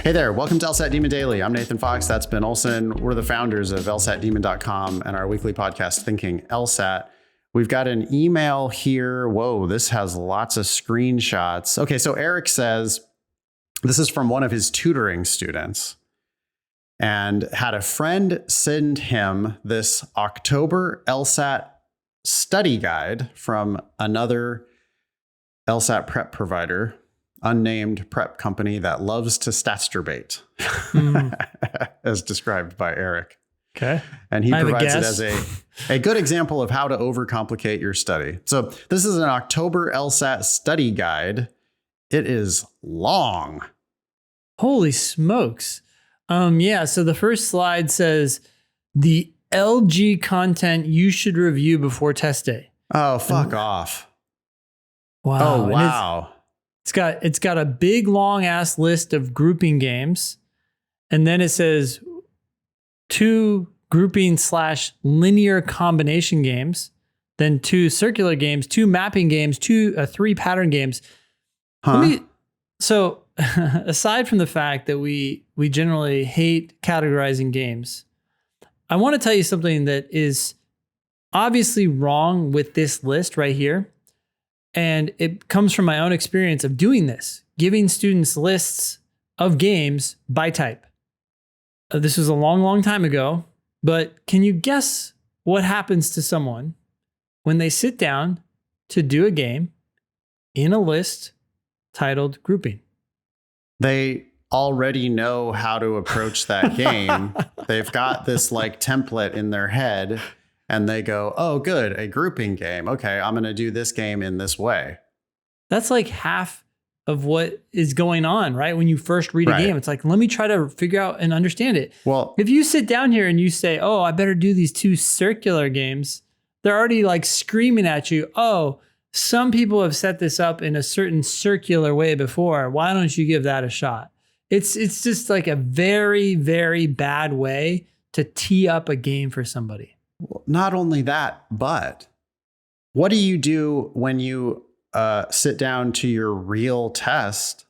Hey there, welcome to LSAT Demon Daily. I'm Nathan Fox, that's Ben Olson. We're the founders of LSATdemon.com and our weekly podcast, Thinking LSAT. We've got an email here. Whoa, this has lots of screenshots. Okay, so Eric says, this is from one of his tutoring students, and had a friend send him this October LSAT study guide from another LSAT prep provider, unnamed prep company that loves to stasturbate, as described by Eric. Okay. And he provides it as a good example of how to overcomplicate your study. So this is an October LSAT study guide. It is long. Holy smokes. So the first slide says the LG content you should review before test day. Oh, fuck off. Wow. Oh, wow. It's got a big long ass list of grouping games. And then it says 2 grouping / linear combination games, then 2 circular games, 2 mapping games, 3 pattern games. So aside from the fact that we generally hate categorizing games, I want to tell you something that is obviously wrong with this list right here. And it comes from my own experience of doing this, giving students lists of games by type. This was a long, long time ago, but can you guess what happens to someone when they sit down to do a game in a list titled grouping? They already know how to approach that game. They've got this like template in their head. And they go, oh, good, a grouping game. Okay, I'm going to do this game in this way. That's like half of what is going on, right? When you first read a game, it's like, let me try to figure out and understand it. Well, if you sit down here and you say, oh, I better do these 2 circular games, they're already like screaming at you, oh, some people have set this up in a certain circular way before. Why don't you give that a shot? It's just like a very, very bad way to tee up a game for somebody. Not only that, but what do you do when you sit down to your real test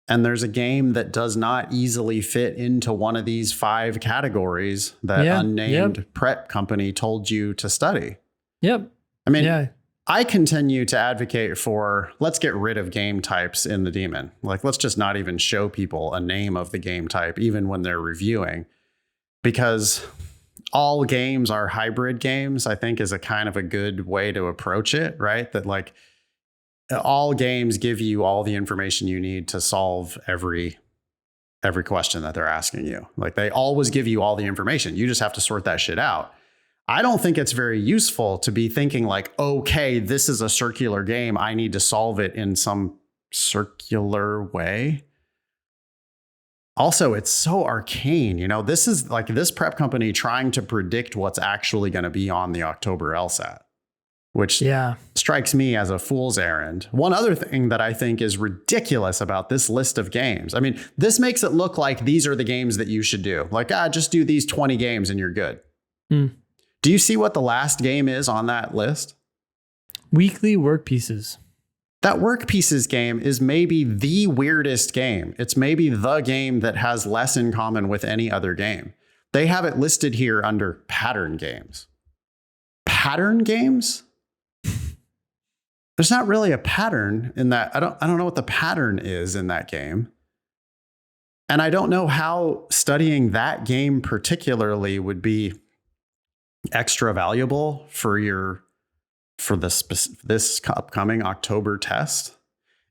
and there's a game that does not easily fit into one of these 5 categories that unnamed prep company told you to study? Yep. I mean, I continue to advocate for, let's get rid of game types in the Demon. Like, let's just not even show people a name of the game type, even when they're reviewing, because all games are hybrid games, I think, is a kind of a good way to approach it, right? That like all games give you all the information you need to solve every question that they're asking you. Like they always give you all the information. You just have to sort that shit out. I don't think it's very useful to be thinking like, okay, this is a circular game. I need to solve it in some circular way. Also, it's so arcane. You know, this is like this prep company trying to predict what's actually going to be on the October LSAT, which strikes me as a fool's errand. One other thing that I think is ridiculous about this list of games. I mean, this makes it look like these are the games that you should do. Like, just do these 20 games and you're good. Do you see what the last game is on that list? Weekly work pieces. That work pieces game is maybe the weirdest game. It's maybe the game that has less in common with any other game. They have it listed here under pattern games. Pattern games? There's not really a pattern in that. I don't know what the pattern is in that game. And I don't know how studying that game particularly would be extra valuable for this upcoming October test.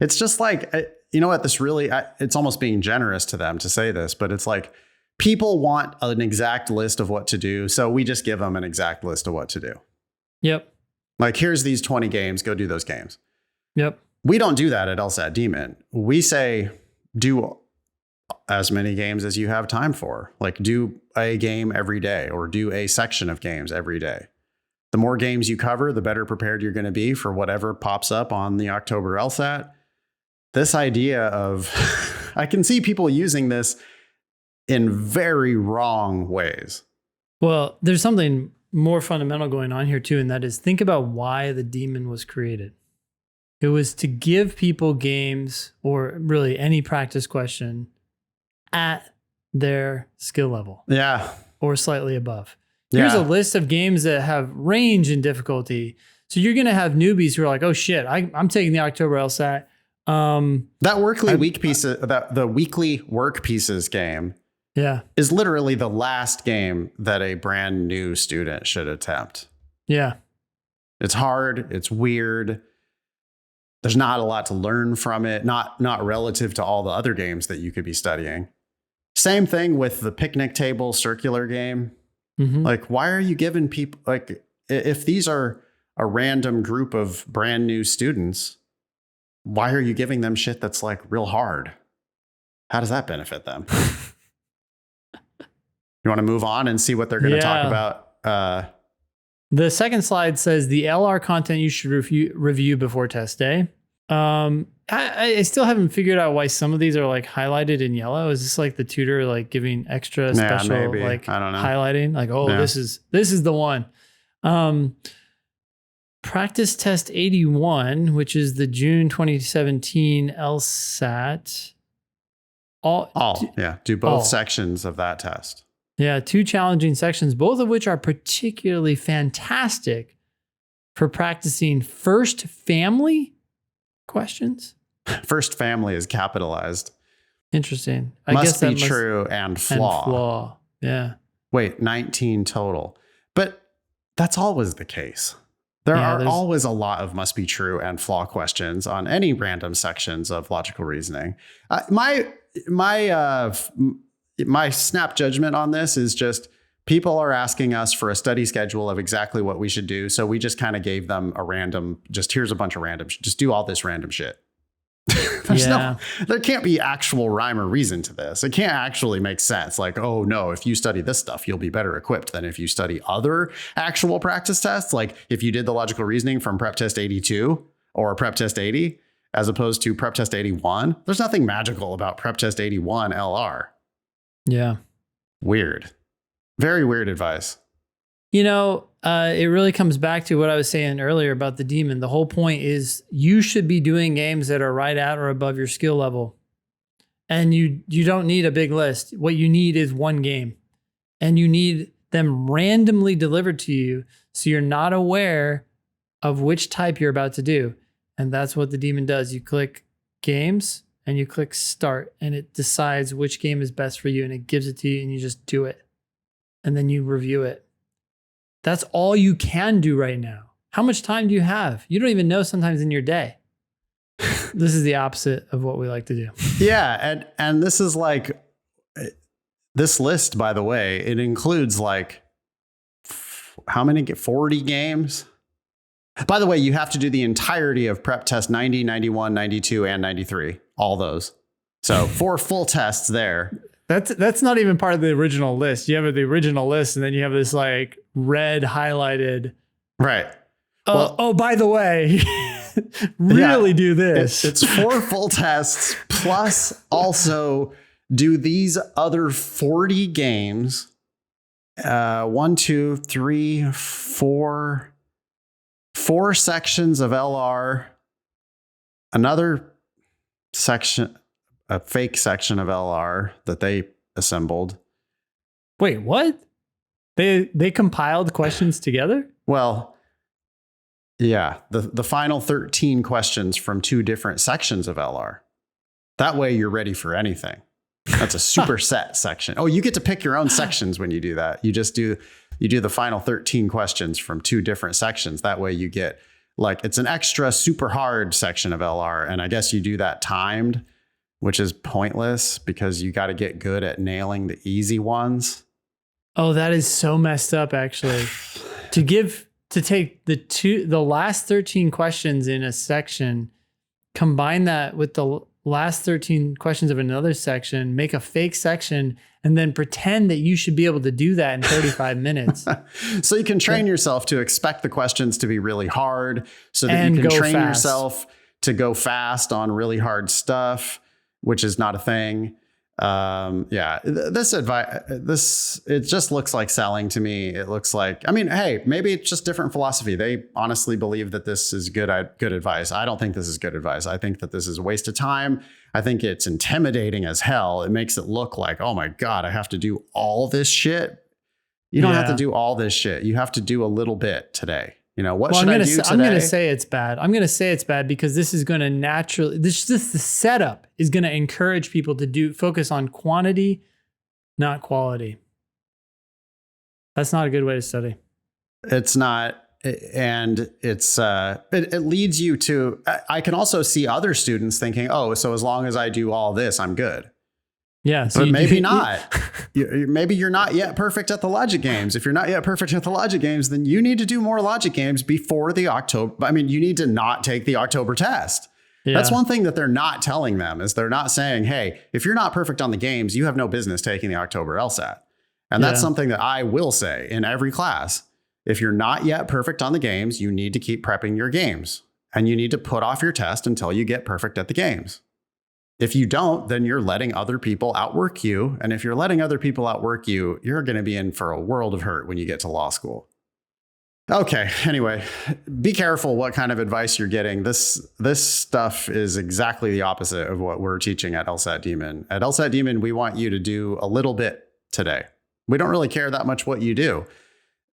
It's just like, you know what, it's almost being generous to them to say this, but it's like people want an exact list of what to do. So we just give them an exact list of what to do. Yep. Like, here's these 20 games, go do those games. Yep. We don't do that at LSAT Demon. We say, do as many games as you have time for. Like, do a game every day or do a section of games every day. The more games you cover, the better prepared you're going to be for whatever pops up on the October LSAT. This idea of, I can see people using this in very wrong ways. Well, there's something more fundamental going on here too, and that is, think about why the Demon was created. It was to give people games, or really any practice question, at their skill level Yeah. or slightly above. Here's a list of games that have range in difficulty. So you're going to have newbies who are like, oh shit, I'm taking the October LSAT. The weekly work pieces game is literally the last game that a brand new student should attempt. Yeah. It's hard. It's weird. There's not a lot to learn from it. Not relative to all the other games that you could be studying. Same thing with the picnic table circular game. Mm-hmm. Like, why are you giving people, like, if these are a random group of brand new students, why are you giving them shit that's like real hard? How does that benefit them? You want to move on and see what they're going to talk about? The second slide says the LR content you should review before test day. I still haven't figured out why some of these are like highlighted in yellow. Is this like the tutor like giving extra special like I don't know. highlighting? Like, this is the one. Practice test 81, which is the June 2017 LSAT. Do both sections of that test. Yeah, 2 challenging sections, both of which are particularly fantastic for practicing first family questions. First family is capitalized. Interesting. I guess that must be true and flaw. Yeah. Wait, 19 total. But that's always the case. There are always a lot of must be true and flaw questions on any random sections of logical reasoning. My snap judgment on this is just people are asking us for a study schedule of exactly what we should do. So we just kind of gave them a random, here's a bunch of random, just do all this random shit. There can't be actual rhyme or reason to this. It can't actually make sense. Like, oh no, if you study this stuff, you'll be better equipped than if you study other actual practice tests. Like if you did the logical reasoning from prep test 82 or prep test 80, as opposed to prep test 81, there's nothing magical about prep test 81 LR. Yeah. Weird. Very weird advice. You know, it really comes back to what I was saying earlier about the demon. The whole point is you should be doing games that are right at or above your skill level. And you don't need a big list. What you need is one game. And you need them randomly delivered to you so you're not aware of which type you're about to do. And that's what the demon does. You click games and you click start and it decides which game is best for you and it gives it to you and you just do it. And then you review it. That's all you can do right now. How much time do you have? You don't even know sometimes in your day. This is the opposite of what we like to do. Yeah. And this is like, this list, by the way, it includes like, how many? 40 games? By the way, you have to do the entirety of prep test 90, 91, 92, and 93. All those. So 4 full tests there. That's not even part of the original list. You have the original list and then you have this like red highlighted. Right. Oh, by the way, really do this. It's 4 full tests plus also do these other 40 games. 1, 2, 3, 4 sections of LR, another section, a fake section of LR that they assembled. Wait, what? They compiled questions together? Well, yeah, the final 13 questions from 2 different sections of LR. That way you're ready for anything. That's a superset section. Oh, you get to pick your own sections when you do that. You do the final 13 questions from 2 different sections. That way you get like, it's an extra super hard section of LR. And I guess you do that timed, which is pointless because you got to get good at nailing the easy ones. Oh, that is so messed up, actually. To take the last 13 questions in a section, combine that with the last 13 questions of another section, make a fake section, and then pretend that you should be able to do that in 35 minutes. So you can train yourself to expect the questions to be really hard so that you can train yourself to go fast on really hard stuff, which is not a thing. This advice, it just looks like selling to me. It looks like, I mean, hey, maybe it's just different philosophy. They honestly believe that this is good advice. I don't think this is good advice. I think that this is a waste of time. I think it's intimidating as hell. It makes it look like, oh my God, I have to do all this shit. You don't have to do all this shit. You have to do a little bit today. You know, what should I do today? I'm going to say it's bad. I'm going to say it's bad because this is going to naturally, the setup is going to encourage people to focus on quantity, not quality. That's not a good way to study. It's not. And it leads you to, I can also see other students thinking, oh, so as long as I do all this, I'm good. Yeah. So but maybe not. Maybe you're not yet perfect at the logic games. If you're not yet perfect at the logic games, then you need to do more logic games before the October. I mean, you need to not take the October test. Yeah. That's one thing that they're not telling them is they're not saying, hey, if you're not perfect on the games, you have no business taking the October LSAT. And that's something that I will say in every class. If you're not yet perfect on the games, you need to keep prepping your games and you need to put off your test until you get perfect at the games. If you don't, then you're letting other people outwork you. And if you're letting other people outwork you, you're going to be in for a world of hurt when you get to law school. Okay. Anyway, be careful what kind of advice you're getting. This stuff is exactly the opposite of what we're teaching at LSAT Demon. At LSAT Demon, we want you to do a little bit today. We don't really care that much what you do.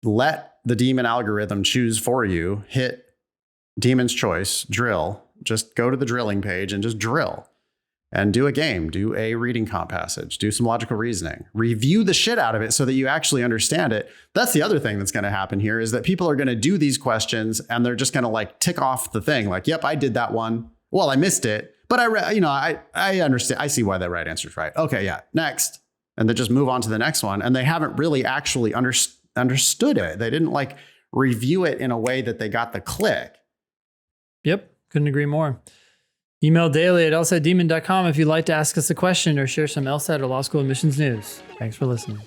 Let the Demon algorithm choose for you. Hit Demon's choice, drill. Just go to the drilling page and just drill. And do a game, do a reading comp passage, do some logical reasoning, review the shit out of it so that you actually understand it. That's the other thing that's going to happen here is that people are going to do these questions and they're just going to like tick off the thing. Like, yep, I did that one. Well, I missed it, but I understand. I see why that right answer is right. Okay. Yeah. Next. And then just move on to the next one. And they haven't really actually understood it. They didn't like review it in a way that they got the click. Yep. Couldn't agree more. Email daily@lsatdemon.com if you'd like to ask us a question or share some LSAT or law school admissions news. Thanks for listening.